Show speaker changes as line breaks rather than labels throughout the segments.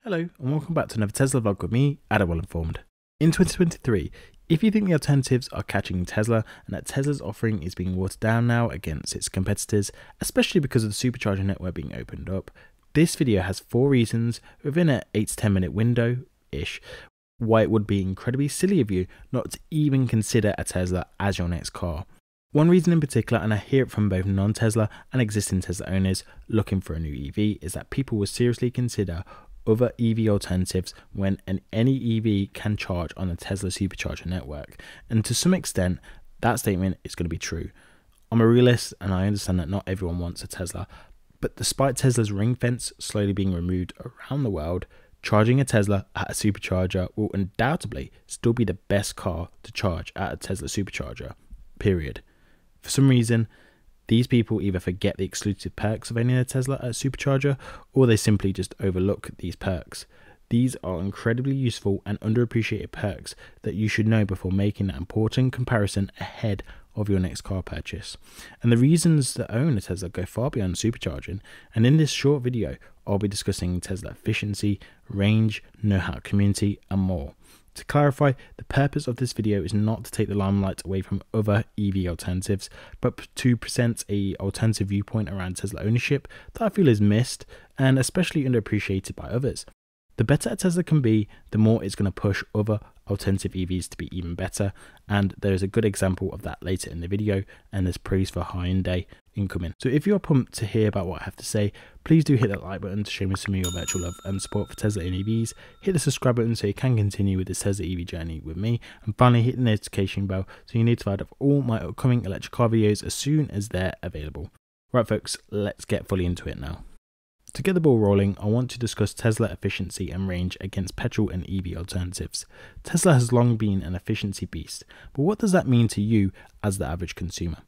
Hello and welcome back to another Tesla vlog with me, Adam Well Informed. In 2023, if you think the alternatives are catching Tesla and that Tesla's offering is being watered down now against its competitors, especially because of the Supercharger network being opened up, this video has 4 reasons within an 8 to 10 minute window-ish why it would be incredibly silly of you not to even consider a Tesla as your next car. One reason in particular, and I hear it from both non-Tesla and existing Tesla owners looking for a new EV, is that people will seriously consider other EV alternatives when any EV can charge on the Tesla Supercharger network. And to some extent, that statement is going to be true. I'm a realist and I understand that not everyone wants a Tesla, but despite Tesla's ring fence slowly being removed around the world, charging a Tesla at a supercharger will undoubtedly still be the best car to charge at a Tesla supercharger, period. For some reason, these people either forget the exclusive perks of owning a Tesla at a supercharger, or they simply just overlook these perks. These are incredibly useful and underappreciated perks that you should know before making that important comparison ahead of your next car purchase. And the reasons to own a Tesla go far beyond supercharging, and in this short video, I'll be discussing Tesla efficiency, range, know-how community, and more. To clarify, the purpose of this video is not to take the limelight away from other EV alternatives, but to present an alternative viewpoint around Tesla ownership that I feel is missed and especially underappreciated by others. The better a Tesla can be, the more it's going to push other alternative EVs to be even better, and there is a good example of that later in the video, and there's praise for Hyundai incoming. So if you're pumped to hear about what I have to say, please do hit that like button to show me some of your virtual love and support for Tesla and EVs. Hit the subscribe button so you can continue with this Tesla EV journey with me, and finally hit the notification bell so you're notified of all my upcoming electric car videos as soon as they're available. Right folks, let's get fully into it now. To get the ball rolling, I want to discuss Tesla efficiency and range against petrol and EV alternatives. Tesla has long been an efficiency beast, but what does that mean to you as the average consumer?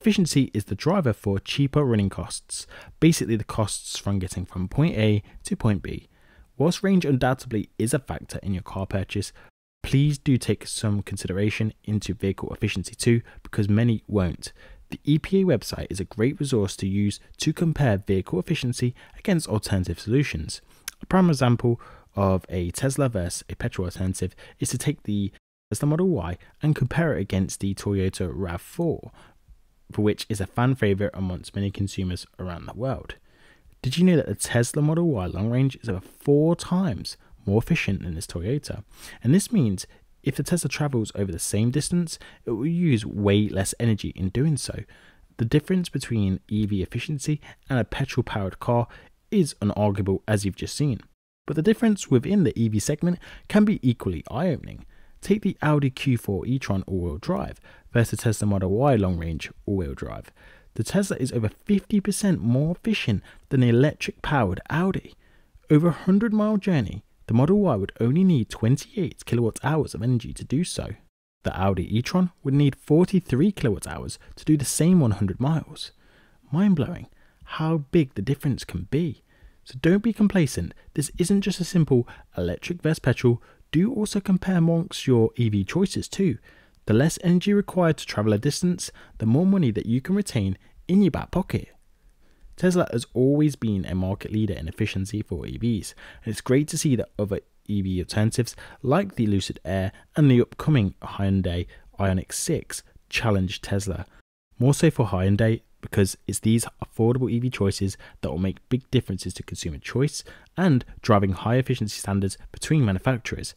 Efficiency is the driver for cheaper running costs, basically the costs from getting from point A to point B. Whilst range undoubtedly is a factor in your car purchase, please do take some consideration into vehicle efficiency too, because many won't. The EPA website is a great resource to use to compare vehicle efficiency against alternative solutions. A prime example of a Tesla versus a petrol alternative is to take the Tesla Model Y and compare it against the Toyota RAV4, for which is a fan favorite amongst many consumers around the world. Did you know that the Tesla Model Y long range is over 4 times more efficient than this Toyota? And this means if the Tesla travels over the same distance, it will use way less energy in doing so. The difference between EV efficiency and a petrol-powered car is unarguable, as you've just seen. But the difference within the EV segment can be equally eye-opening. Take the Audi Q4 e-tron all-wheel drive versus the Tesla Model Y long-range all-wheel drive. The Tesla is over 50% more efficient than the electric-powered Audi. Over a 100-mile journey, the Model Y would only need 28 kilowatt-hours of energy to do so. The Audi e-tron would need 43 kilowatt-hours to do the same 100 miles. Mind-blowing how big the difference can be. So don't be complacent. This isn't just a simple electric versus petrol. Do also compare amongst your EV choices too. The less energy required to travel a distance, the more money that you can retain in your back pocket. Tesla has always been a market leader in efficiency for EVs, and it's great to see that other EV alternatives like the Lucid Air and the upcoming Hyundai Ioniq 6 challenge Tesla. More so for Hyundai because it's these affordable EV choices that will make big differences to consumer choice and driving high efficiency standards between manufacturers.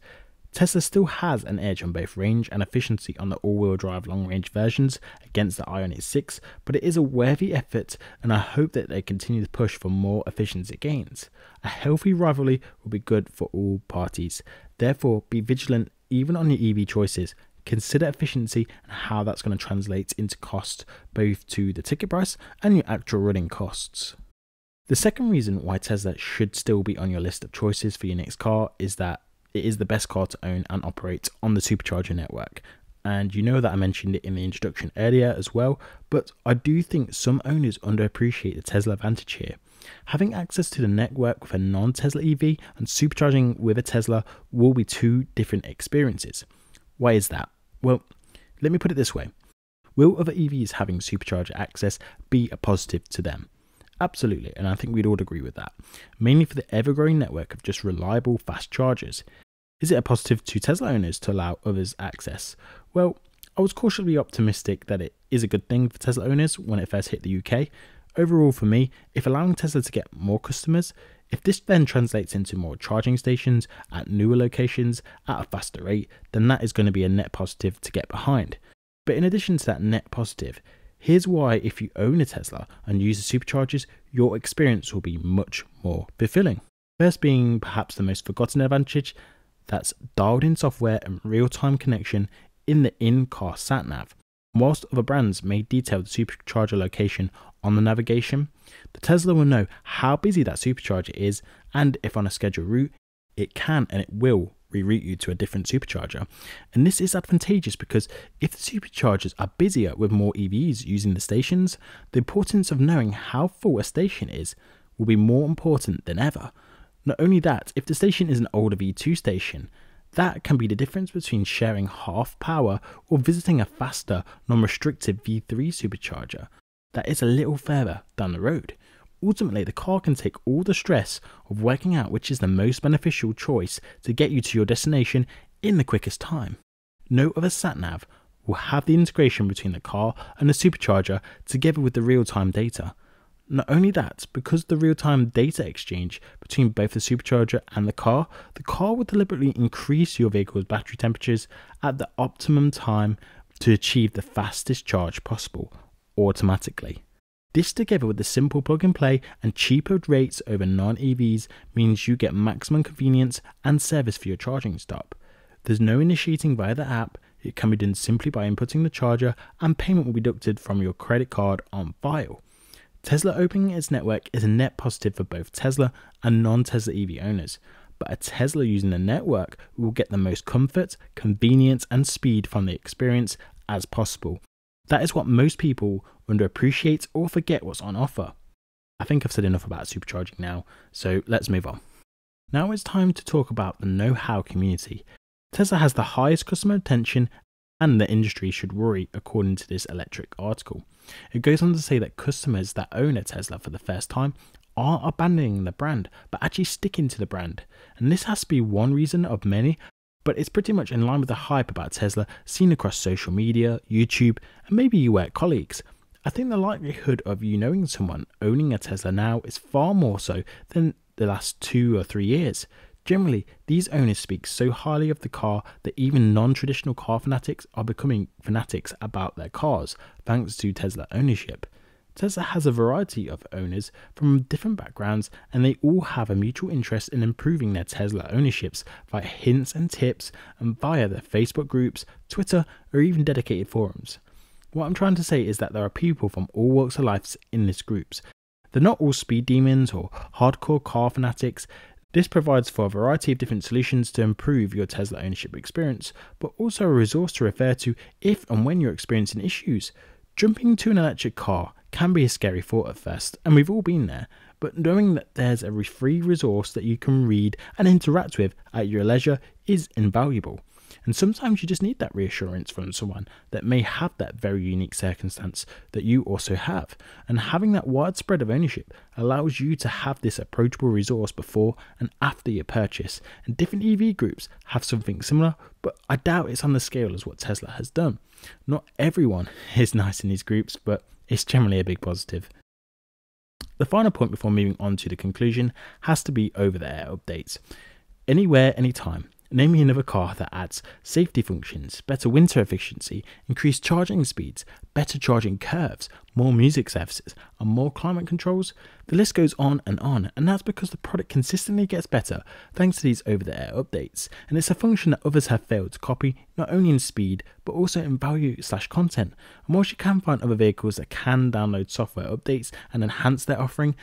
Tesla still has an edge on both range and efficiency on the all-wheel drive long-range versions against the Ioniq 6, but it is a worthy effort and I hope that they continue to push for more efficiency gains. A healthy rivalry will be good for all parties. Therefore, be vigilant even on your EV choices. Consider efficiency and how that's going to translate into cost, both to the ticket price and your actual running costs. The second reason why Tesla should still be on your list of choices for your next car is that it is the best car to own and operate on the Supercharger network. And you know that I mentioned it in the introduction earlier as well, but I do think some owners underappreciate the Tesla advantage here. Having access to the network with a non-Tesla EV and supercharging with a Tesla will be 2 different experiences. Why is that? Well, let me put it this way. Will other EVs having supercharger access be a positive to them? Absolutely, and I think we'd all agree with that, mainly for the ever-growing network of just reliable fast chargers. Is it a positive to Tesla owners to allow others access? Well, I was cautiously optimistic that it is a good thing for Tesla owners when it first hit the UK. Overall for me, if allowing Tesla to get more customers, if this then translates into more charging stations at newer locations at a faster rate, then that is going to be a net positive to get behind. But in addition to that net positive, here's why if you own a Tesla and use the superchargers, your experience will be much more fulfilling. First being perhaps the most forgotten advantage, that's dialed in software and real-time connection in the in-car sat-nav. Whilst other brands may detail the supercharger location on the navigation, the Tesla will know how busy that supercharger is, and if on a scheduled route, it can and it will reroute you to a different supercharger. And this is advantageous because if the superchargers are busier with more EVs using the stations, the importance of knowing how full a station is will be more important than ever. Not only that, if the station is an older V2 station, that can be the difference between sharing half power or visiting a faster, non-restrictive V3 supercharger that is a little further down the road. Ultimately, the car can take all the stress of working out which is the most beneficial choice to get you to your destination in the quickest time. No other sat-nav will have the integration between the car and the supercharger together with the real-time data. Not only that, because of the real-time data exchange between both the supercharger and the car will deliberately increase your vehicle's battery temperatures at the optimum time to achieve the fastest charge possible, automatically. This together with the simple plug-and-play and cheaper rates over non-EVs means you get maximum convenience and service for your charging stop. There's no initiating via the app, it can be done simply by inputting the charger and payment will be deducted from your credit card on file. Tesla opening its network is a net positive for both Tesla and non-Tesla EV owners, but a Tesla using the network will get the most comfort, convenience and speed from the experience as possible. That is what most people underappreciate or forget what's on offer. I think I've said enough about supercharging now, so let's move on. Now it's time to talk about the know-how community. Tesla has the highest customer retention and the industry should worry according to this electric article. It goes on to say that customers that own a Tesla for the first time aren't abandoning the brand, but actually sticking to the brand. And this has to be one reason of many, but it's pretty much in line with the hype about Tesla seen across social media, YouTube, and maybe your work colleagues. I think the likelihood of you knowing someone owning a Tesla now is far more so than the last 2 or 3 years. Generally, these owners speak so highly of the car that even non-traditional car fanatics are becoming fanatics about their cars thanks to Tesla ownership. Tesla has a variety of owners from different backgrounds and they all have a mutual interest in improving their Tesla ownerships via hints and tips and via their Facebook groups, Twitter or even dedicated forums. What I'm trying to say is that there are people from all walks of life in these groups. They're not all speed demons or hardcore car fanatics. This provides for a variety of different solutions to improve your Tesla ownership experience, but also a resource to refer to if and when you're experiencing issues. Jumping to an electric car can be a scary thought at first, and we've all been there, but knowing that there's a free resource that you can read and interact with at your leisure is invaluable. And sometimes you just need that reassurance from someone that may have that very unique circumstance that you also have. And having that widespread of ownership allows you to have this approachable resource before and after your purchase. And different EV groups have something similar, but I doubt it's on the scale as what Tesla has done. Not everyone is nice in these groups, but it's generally a big positive. The final point before moving on to the conclusion has to be over-the-air updates. Anywhere, anytime. Name me another car that adds safety functions, better winter efficiency, increased charging speeds, better charging curves, more music services, and more climate controls. The list goes on, and that's because the product consistently gets better thanks to these over-the-air updates, and it's a function that others have failed to copy, not only in speed, but also in value/content. And whilst you can find other vehicles that can download software updates and enhance their offering,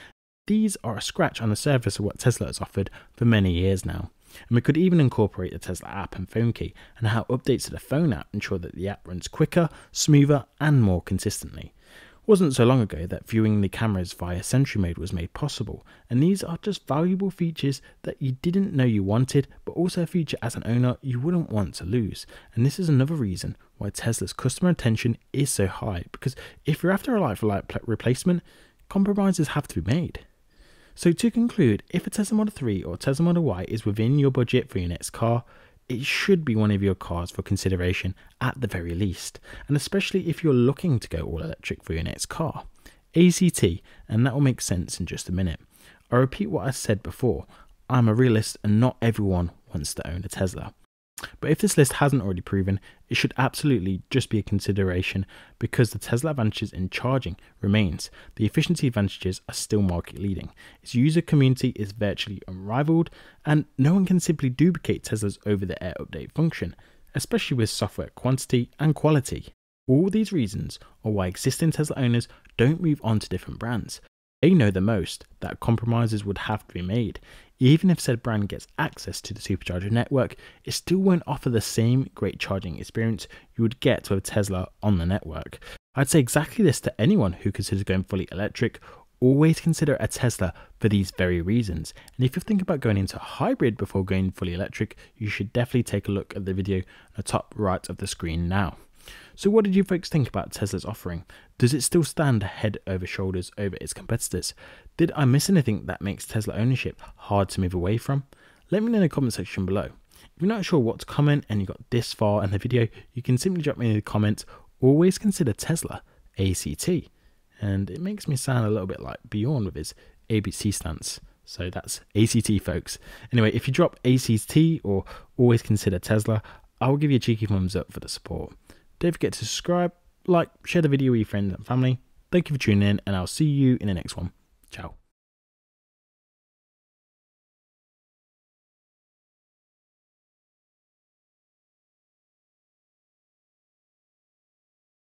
these are a scratch on the surface of what Tesla has offered for many years now. And we could even incorporate the Tesla app and phone key and how updates to the phone app ensure that the app runs quicker, smoother and more consistently. It wasn't so long ago that viewing the cameras via Sentry Mode was made possible, and these are just valuable features that you didn't know you wanted, but also a feature as an owner you wouldn't want to lose. And this is another reason why Tesla's customer retention is so high, because if you're after a like-for-like replacement, compromises have to be made. So to conclude, if a Tesla Model 3 or Tesla Model Y is within your budget for your next car, it should be one of your cars for consideration at the very least, and especially if you're looking to go all electric for your next car. ACT, and that will make sense in just a minute. I repeat what I said before, I'm a realist and not everyone wants to own a Tesla. But if this list hasn't already proven, it should absolutely just be a consideration because the Tesla advantages in charging remains. The efficiency advantages are still market leading. Its user community is virtually unrivaled, and no one can simply duplicate Tesla's over-the-air update function, especially with software quantity and quality. All these reasons are why existing Tesla owners don't move on to different brands. They know the most that compromises would have to be made. Even if said brand gets access to the Supercharger network, it still won't offer the same great charging experience you would get with a Tesla on the network. I'd say exactly this to anyone who considers going fully electric. Always consider a Tesla for these very reasons. And if you're thinking about going into a hybrid before going fully electric, you should definitely take a look at the video on the top right of the screen now. So what did you folks think about Tesla's offering? Does it still stand head over shoulders over its competitors? Did I miss anything that makes Tesla ownership hard to move away from? Let me know in the comment section below. If you're not sure what to comment and you got this far in the video, you can simply drop me in the comments. Always consider Tesla ACT. And it makes me sound a little bit like Bjorn with his ABC stance. So that's ACT, folks. Anyway, if you drop ACT or always consider Tesla, I will give you a cheeky thumbs up for the support. Don't forget to subscribe, like, share the video with your friends and family. Thank you for tuning in, and I'll see you in the next one. Ciao.